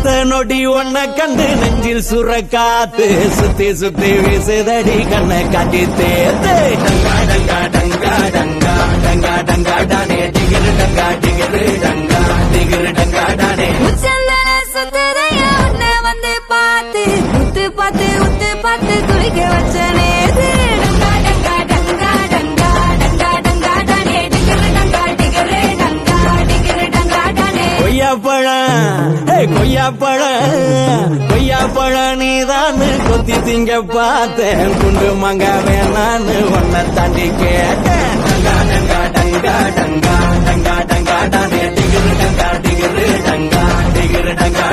அடுத்த நொடி ஒன்ன கண்டு நெஞ்சில் சுரக்காத்து சுத்தி சுத்தி வீசுதடி கண்ணை காட்டி தேத்து டங்கா டங்கா டங்கா டங்கா டங்கா டங்கா டானே டிகிரு டங்கா டிகிரு டங்கா டிகிரு டங்கா டானே சுத்தரையா உன்னை வந்து பார்த்து உத்து பார்த்து உத்து பார்த்து குளிக்க வச்ச நேரு டங்கா டங்கா டங்கா டங்கா டங்கா டங்கா டானே டிகிரு டங்கா டிகிரு டங்கா டிகிரு டங்கா டானே கொய்யாப்பழம் நீதான் கொத்தி திங்க பார்த்தேன் குண்டு மங்க வேணான்னு ஒன்ன தாண்டி கேட்டேன் டங்கா டங்கா டங்கா டங்கா டங்கா டங்கா டானே டிகிரு டங்கா டிகிரு டங்கா டிகிரு டங்கா